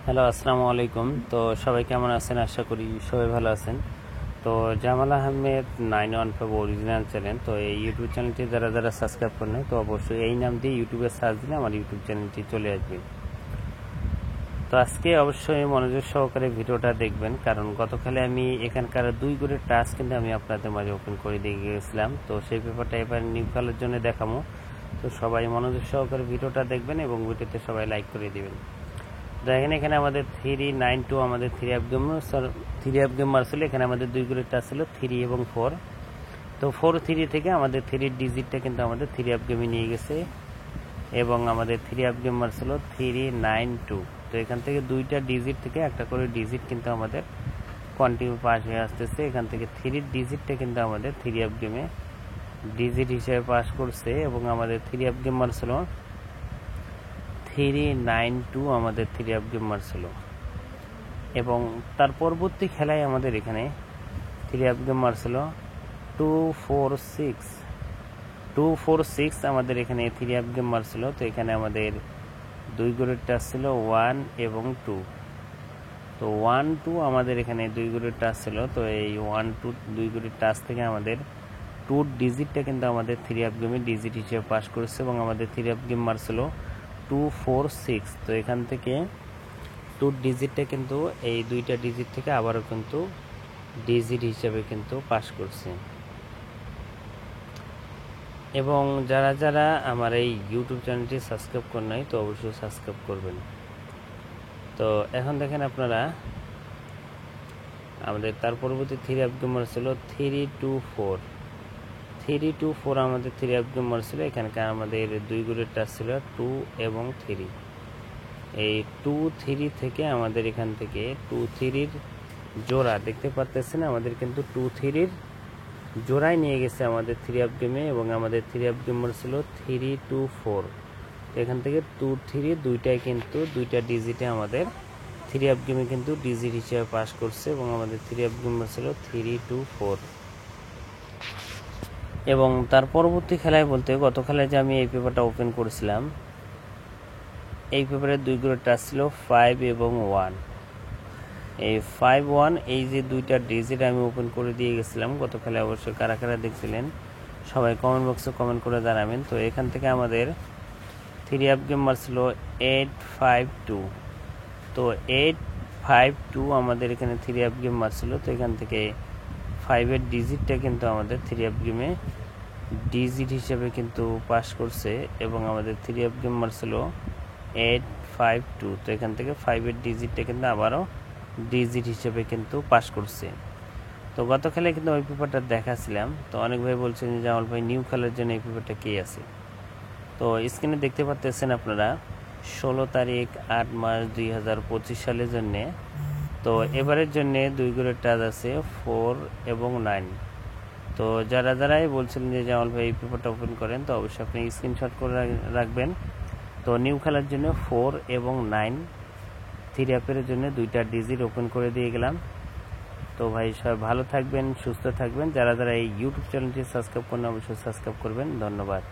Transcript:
Hello, আসসালামু আলাইকুম। তো সবাই কেমন আছেন? আশা করি সবাই ভালো আছেন। তো জামাল আহমেদ 915 অরিজিনাল চ্যানেল। তো এই ইউটিউব চ্যানেলটি যারা যারা সাবস্ক্রাইব করেন তো অবশ্যই এই নাম দিয়ে ইউটিউবে সার্চ দিলে আমার ইউটিউব চ্যানেলটি চলে আসবে। তো আজকে অবশ্যই মনোযোগ সহকারে ভিডিওটা দেখবেন, কারণ গতকালে আমি এখানকার 2 গড়ের টাস্ক কিন্তু আমি আপনাদের মাঝে ওপেন করে দিয়ে গিয়েছিলাম। তো সেই পেপারটা এবার নিউ কালার জন্য দেখাবো। তো সবাই মনোযোগ সহকারে ভিডিওটা দেখবেন এবং ভিডিওতে সবাই লাইক করে দিবেন। দেখেন এখানে আমাদের 392 আমাদের 3 গেম মারছিল। এখানে আমাদের 2 গড়ের টাচ ছিল 3 এবং 4। তো 4-3 থেকে আমাদের 3 ডিজিটটা কিন্তু আমাদের 3 আপ গেমে নিয়ে গেছে এবং আমাদের 3 আপ গেম মারছিল 392। তো এখান থেকে 2টা ডিজিট থেকে একটা করে ডিজিট কিন্তু আমাদের কন্টিনিউ পাস হয়ে আসতেছে। এখান থেকে 3 ডিজিটটা কিন্তু আমাদের 3 আপ গেমে ডিজিট হিসেবে পাস করছে এবং আমাদের 3 আপ গেম মারছিল 392 আমাদের 3 আপ গেম মারছিল এবং তার পরবর্তী খেলায় আমাদের এখানে 3 আপ গেম মারছিল 246 আমাদের এখানে 3 আপ গেম মারছিল। তো এখানে আমাদের 2 গড়ের টাচ ছিল 1 এবং 2। তো 1-2 আমাদের এখানে 2 গড়ের টাচ ছিল। তো এই 1-2 2 গড়ের টাচ থেকে আমাদের 2 ডিজিটটা কিন্তু আমাদের 3 আপ গেমে ডিজিট হিসেবে পাস করেছে এবং আমাদের 3 আপ গেম মারছিল 246। তো এখান থেকে 2 ডিজিটটা কিন্তু এই 2টা ডিজিট থেকে আবারও কিন্তু ডিজিট হিসেবে কিন্তু পাস করছে। এবং যারা যারা আমার এই ইউটিউব চ্যানেলটি সাবস্ক্রাইব করেন নাই তো অবশ্যই সাবস্ক্রাইব করবেন। তো এখন দেখেন আপনারা আমাদের তার পরবর্তী 3 আপ গেম ছিল 324 আমাদের 3 আপ গেম ছিল। এখানকার আমাদের 2 গড়ের টাচ ছিল 2 এবং 3। এই 2-3 থেকে আমাদের এখান থেকে 2-3-র জোড়া দেখতে পাচ্ছেন, আমাদের কিন্তু 2-3-র জোড়াই নিয়ে গেছে আমাদের 3 আপ গেমে এবং আমাদের 3 আপ গেম ছিল 324। এখান থেকে 2-3 দুইটাই কিন্তু 2টা ডিজিটে আমাদের 3 আপ গেমে কিন্তু ডিজিট হিসেবে পাস করছে এবং আমাদের 3 আপ গেম ছিল 324। এবং তার পরবর্তী খেলায় বলতে গত খেলায় যে আমি এই পেপারটা ওপেন করেছিলাম, এই পেপারের 2 গড়ের টাচ ছিল 5 এবং 1। এই 5-1 এই যে 2টা ডিজিট আমি ওপেন করে দিয়ে গেছিলাম গত খেলায়। অবশ্যই কারা কারা দেখছিলেন সবাই কমেন্ট বক্সে কমেন্ট করে জানাবেন। তো এখান থেকে আমাদের 3 আপ গেম মারছিল 852। তো 852 আমাদের এখানে 3 আপ গেম মারছিল। তো এখান থেকে 5-এর ডিজিটটা কিন্তু আমাদের 3 আপ গেমে ডিজিট হিসেবে কিন্তু পাস করছে এবং আমাদের 3 আপ গেম মারছিল 852। তো এখান থেকে 5-এর ডিজিটটা কিন্তু আবারও ডিজিট হিসেবে কিন্তু পাস করছে। তো গত খেলায় কিন্তু ওই পেপারটা দেখাছিলাম। তো অনেক ভাই বলছেন যে জামাল ভাই নিউ খেলার জন্য এই পেপারটা কে আছে। তো স্ক্রিনে দেখতে পাচ্ছেন আপনারা 16 তারিখ 8 মাস 2025 সালের জন্যে। তো এবারের জন্যে 2 গড়ের টাচ আছে 4 এবং 9। তো যারা যারাই বলছিলেন যে জামাল ভাই এই পেপারটা ওপেন করেন তো অবশ্যই আপনি স্ক্রিনশট করে রাখবেন। তো নিউ খেলার জন্য 4 এবং 9 3 আপের জন্য 2টা ডিজিট ওপেন করে দিয়ে গেলাম। তো ভাই সবাই ভালো থাকবেন, সুস্থ থাকবেন। যারা যারা এই ইউটিউব চ্যানেলটি সাবস্ক্রাইব করেন অবশ্যই সাবস্ক্রাইব করবেন। ধন্যবাদ।